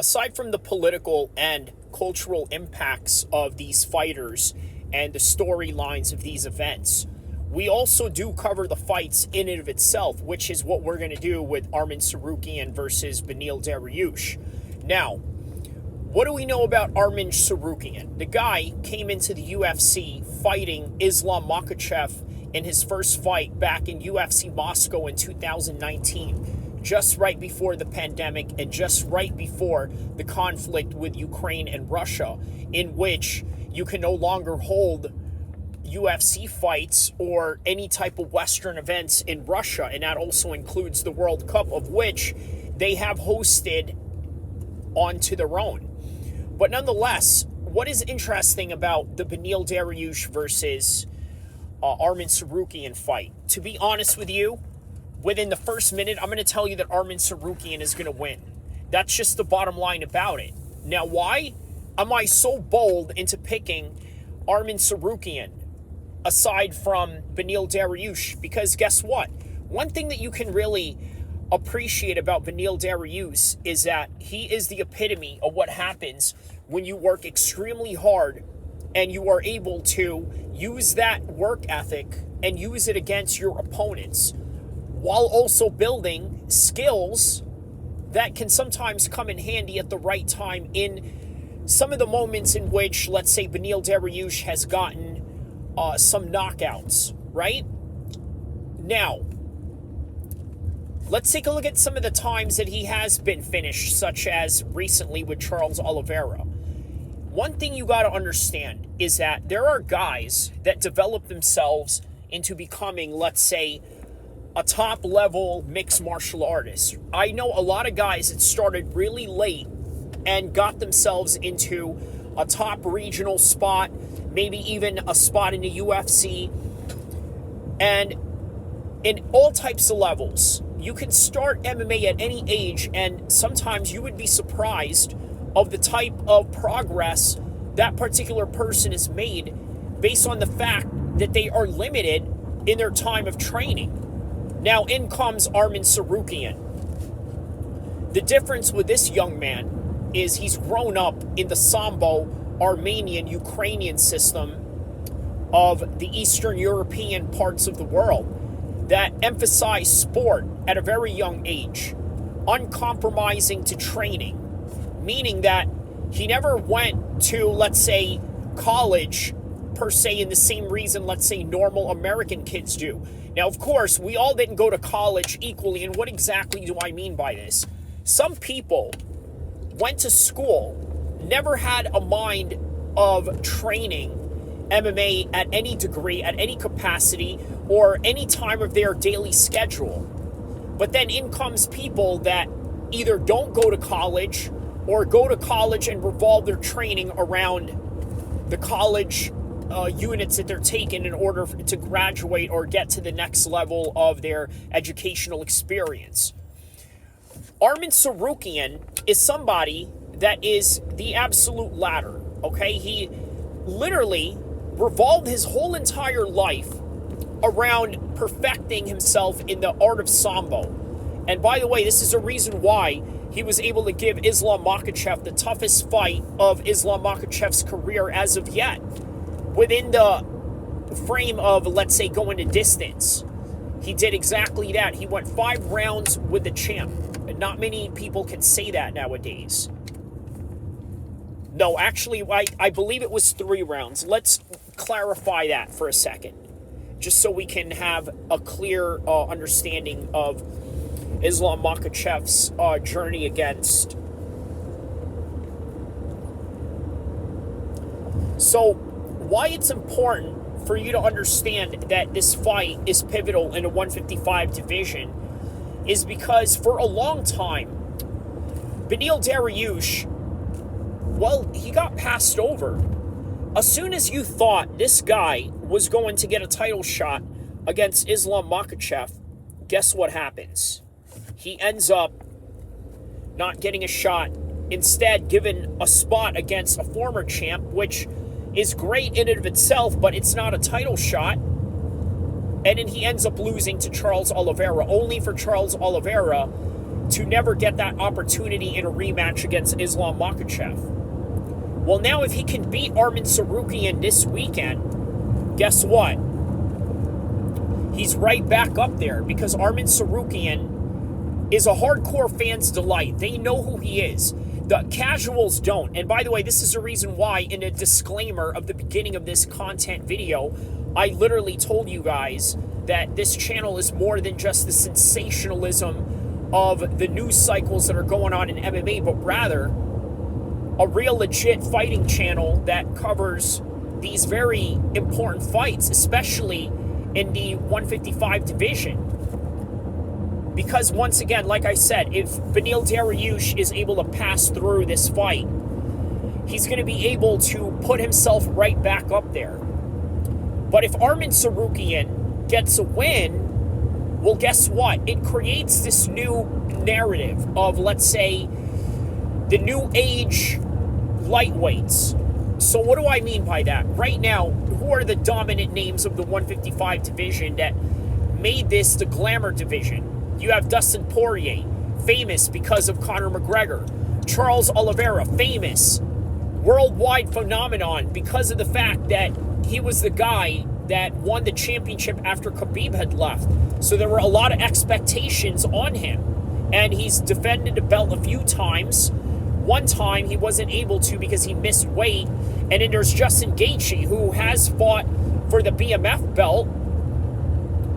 aside from the political and cultural impacts of these fighters and the storylines of these events, we also do cover the fights in and of itself, which is what we're going to do with Arman Tsarukyan versus Beneil Dariush. Now, what do we know about Arman Tsarukyan? The guy came into the UFC fighting Islam Makhachev in his first fight back in UFC Moscow in 2019, just right before the pandemic and just right before the conflict with Ukraine and Russia, in which you can no longer hold UFC fights or any type of Western events in Russia, and that also includes the World Cup, of which they have hosted onto their own. But nonetheless, what is interesting about the Beneil Dariush versus Arman Tsarukyan fight? To be honest with you, within the first minute, I'm going to tell you that Arman Tsarukyan is going to win. That's just the bottom line about it. Now, why am I so bold into picking Arman Tsarukyan aside from Beneil Dariush? Because guess what? One thing that you can really appreciate about Beneil Dariush is that he is the epitome of what happens when you work extremely hard and you are able to use that work ethic and use it against your opponents, while also building skills that can sometimes come in handy at the right time in some of the moments in which, let's say, Beneil Dariush has gotten some knockouts, right? Now, let's take a look at some of the times that he has been finished, such as recently with Charles Oliveira. One thing you got to understand is that there are guys that develop themselves into becoming, let's say, a top-level mixed martial artist. I know a lot of guys that started really late and got themselves into a top regional spot, maybe even a spot in the UFC, and in all types of levels. You can start MMA at any age, and sometimes you would be surprised of the type of progress that particular person has made based on the fact that they are limited in their time of training. Now, in comes Arman Tsarukyan. The difference with this young man is he's grown up in the Sambo, Armenian, Ukrainian system of the Eastern European parts of the world that emphasize sport at a very young age, uncompromising to training, meaning that he never went to, let's say, college per se in the same reason, let's say, normal American kids do. Now, of course, we all didn't go to college equally, and what exactly do I mean by this? Some people went to school, never had a mind of training MMA at any degree, at any capacity, or any time of their daily schedule. But then in comes people that either don't go to college or go to college and revolve their training around the college units that they're taking in order to graduate or get to the next level of their educational experience. Arman Tsarukyan is somebody that is the absolute latter, okay? He literally revolved his whole entire life around perfecting himself in the art of Sambo. And by the way, this is a reason why he was able to give Islam Makhachev the toughest fight of Islam Makhachev's career as of yet. Within the frame of, let's say, going to distance, he did exactly that. He went 5 rounds with the champ. And not many people can say that nowadays. No, actually, I believe it was 3 rounds. Let's clarify that for a second, just so we can have a clear understanding of Islam Makhachev's journey against. So, why it's important for you to understand that this fight is pivotal in a 155 division is because for a long time, Beneil Dariush, well, he got passed over. As soon as you thought this guy was going to get a title shot against Islam Makhachev, guess what happens? He ends up not getting a shot, instead given a spot against a former champ, which is great in and of itself, but it's not a title shot. And then he ends up losing to Charles Oliveira, only for Charles Oliveira to never get that opportunity in a rematch against Islam Makhachev. Well, now if he can beat Arman Tsarukyan this weekend, guess what? He's right back up there because Arman Tsarukyan is a hardcore fan's delight. They know who he is. The casuals don't. And by the way, this is the reason why in a disclaimer of the beginning of this content video, I literally told you guys that this channel is more than just the sensationalism of the news cycles that are going on in MMA, but rather a real legit fighting channel that covers these very important fights, especially in the 155 division. Because once again, like I said, if Beneil Dariush is able to pass through this fight, he's going to be able to put himself right back up there. But if Arman Tsarukyan gets a win, well, guess what? It creates this new narrative of, let's say, the new age lightweights. So what do I mean by that? Right now, who are the dominant names of the 155 division that made this the glamour division? You have Dustin Poirier, famous because of Conor McGregor. Charles Oliveira, famous, worldwide phenomenon because of the fact that he was the guy that won the championship after Khabib had left. So there were a lot of expectations on him. And he's defended the belt a few times. One time he wasn't able to because he missed weight. And then there's Justin Gaethje, who has fought for the BMF belt.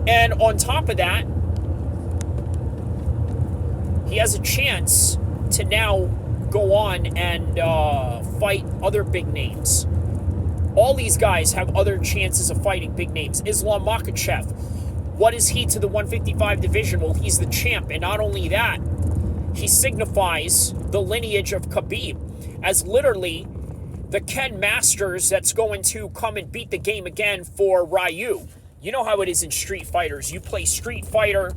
And on top of that, he has a chance to now go on and fight other big names. All these guys have other chances of fighting big names. Islam Makhachev, what is he to the 155 division? Well, he's the champ. And not only that, he signifies the lineage of Khabib as literally the Ken Masters that's going to come and beat the game again for Ryu. You know how it is in Street Fighters. You play Street Fighter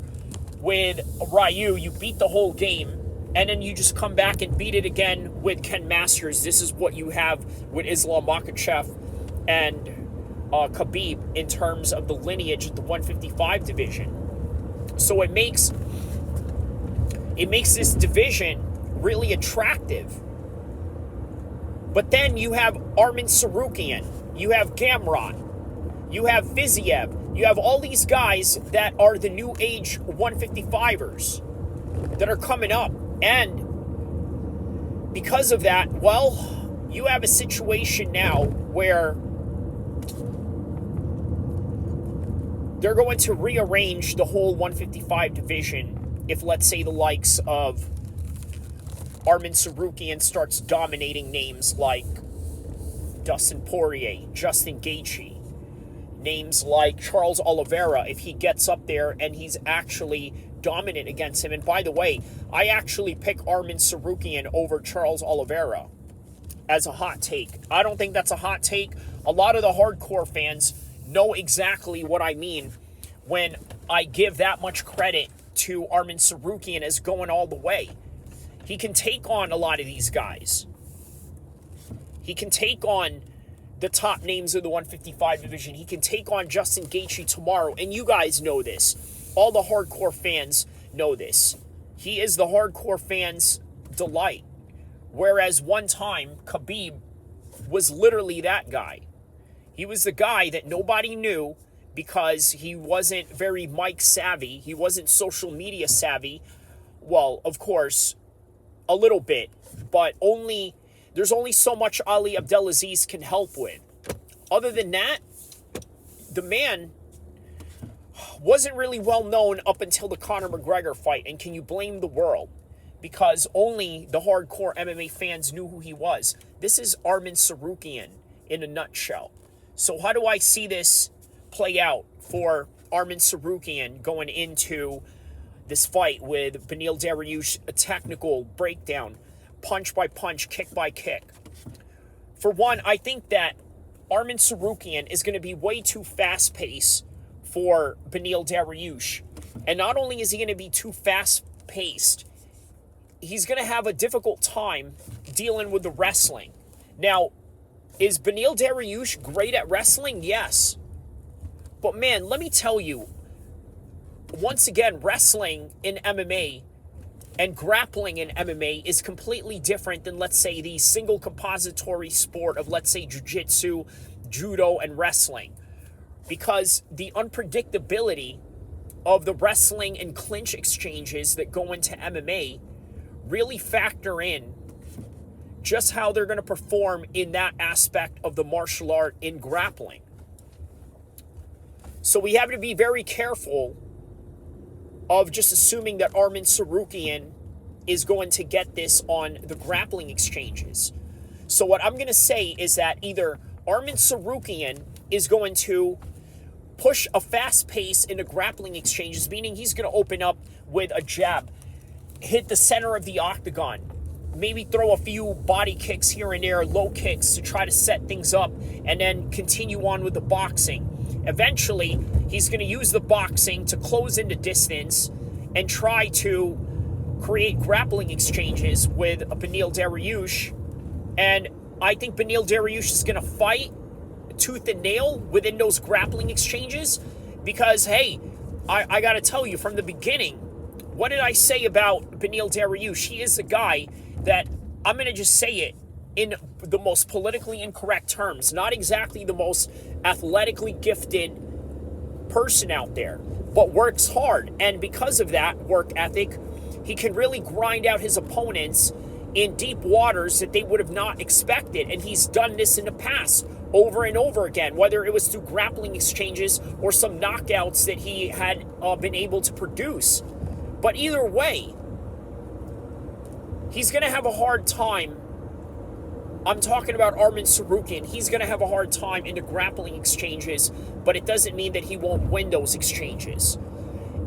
with Ryu, you beat the whole game, and then you just come back and beat it again with Ken Masters. This is what you have with Islam Makhachev and Khabib in terms of the lineage of the 155 division. So it makes this division really attractive. But then you have Arman Tsarukyan, you have Gamrot, you have Fiziev, you have all these guys that are the new age 155ers that are coming up. And because of that, well, you have a situation now where they're going to rearrange the whole 155 division if, let's say, the likes of Arman Tsarukyan starts dominating names like Dustin Poirier, Justin Gaethje, names like Charles Oliveira, if he gets up there and he's actually dominant against him. And by the way, I actually pick Arman Tsarukyan over Charles Oliveira as a hot take. I don't think that's a hot take. A lot of the hardcore fans know exactly what I mean when I give that much credit to Arman Tsarukyan as going all the way. He can take on a lot of these guys. He can take on the top names of the 155 division. He can take on Justin Gaethje tomorrow. And you guys know this. All the hardcore fans know this. He is the hardcore fans' delight. Whereas one time, Khabib was literally that guy. He was the guy that nobody knew because he wasn't very mic savvy. He wasn't social media savvy. Well, of course, a little bit. But there's only so much Ali Abdelaziz can help with. Other than that, the man wasn't really well known up until the Conor McGregor fight. And can you blame the world? Because only the hardcore MMA fans knew who he was. This is Arman Tsarukyan in a nutshell. So how do I see this play out for Arman Tsarukyan going into this fight with Beneil Dariush, a technical breakdown, punch by punch, kick by kick? For one, I think that Arman Tsarukyan is going to be way too fast-paced for Beneil Dariush. And not only is he going to be too fast-paced, he's going to have a difficult time dealing with the wrestling. Now, is Beneil Dariush great at wrestling? Yes. But man, let me tell you, once again, wrestling in MMA And grappling in MMA is completely different than, let's say, the single compository sport of, let's say, jiu-jitsu, judo, and wrestling. Because the unpredictability of the wrestling and clinch exchanges that go into MMA really factor in just how they're going to perform in that aspect of the martial art in grappling. So we have to be very careful of just assuming that Arman Tsarukyan is going to get this on the grappling exchanges. So what I'm going to say is that either Arman Tsarukyan is going to push a fast pace into grappling exchanges, meaning he's going to open up with a jab, hit the center of the octagon, maybe throw a few body kicks here and there, low kicks to try to set things up, and then continue on with the boxing. Eventually, he's going to use the boxing to close into distance and try to create grappling exchanges with Beneil Dariush. And I think Beneil Dariush is going to fight tooth and nail within those grappling exchanges because, hey, I got to tell you from the beginning, what did I say about Beneil Dariush? He is a guy that, I'm going to just say it in the most politically incorrect terms, not exactly the most athletically gifted person out there, but works hard. And because of that work ethic, he can really grind out his opponents in deep waters that they would have not expected. And he's done this in the past over and over again, whether it was through grappling exchanges or some knockouts that he had been able to produce. But either way, he's going to have a hard time. I'm talking about Arman Tsarukyan. He's going to have a hard time in the grappling exchanges, but it doesn't mean that he won't win those exchanges.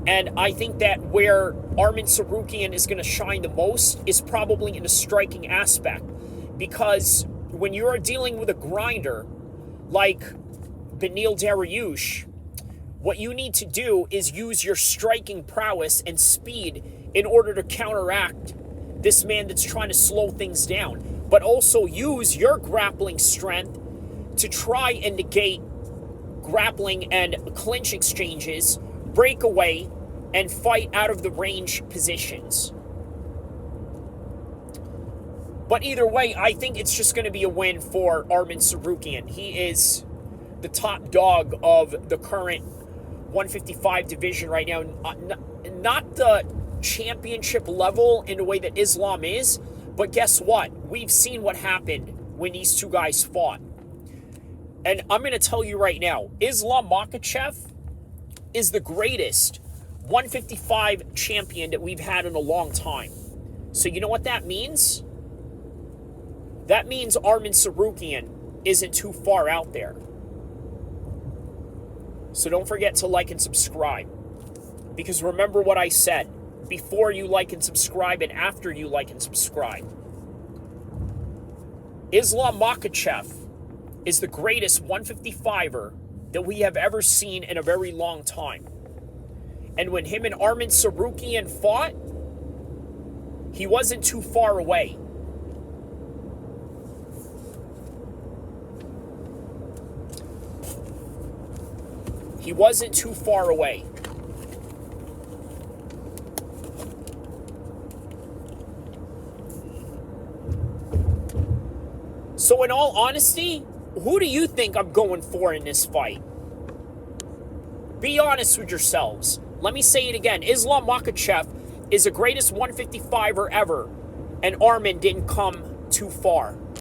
And I think that where Arman Tsarukyan is going to shine the most is probably in the striking aspect. Because when you're dealing with a grinder like Beneil Dariush, what you need to do is use your striking prowess and speed in order to counteract this man that's trying to slow things down. But also use your grappling strength to try and negate grappling and clinch exchanges, break away, and fight out of the range positions. But either way, I think it's just going to be a win for Arman Tsarukyan. He is the top dog of the current 155 division right now. Not the championship level in the way that Islam is, but guess what? We've seen what happened when these two guys fought. And I'm going to tell you right now, Islam Makhachev is the greatest 155 champion that we've had in a long time. So you know what that means? That means Arman Tsarukyan isn't too far out there. So don't forget to like and subscribe. Because remember what I said. Before you like and subscribe and after you like and subscribe. Islam Makhachev is the greatest 155er that we have ever seen in a very long time. And when him and Arman Tsarukyan fought, he wasn't too far away. He wasn't too far away. So in all honesty, who do you think I'm going for in this fight? Be honest with yourselves. Let me say it again. Islam Makhachev is the greatest 155er ever, and Arman didn't come too far.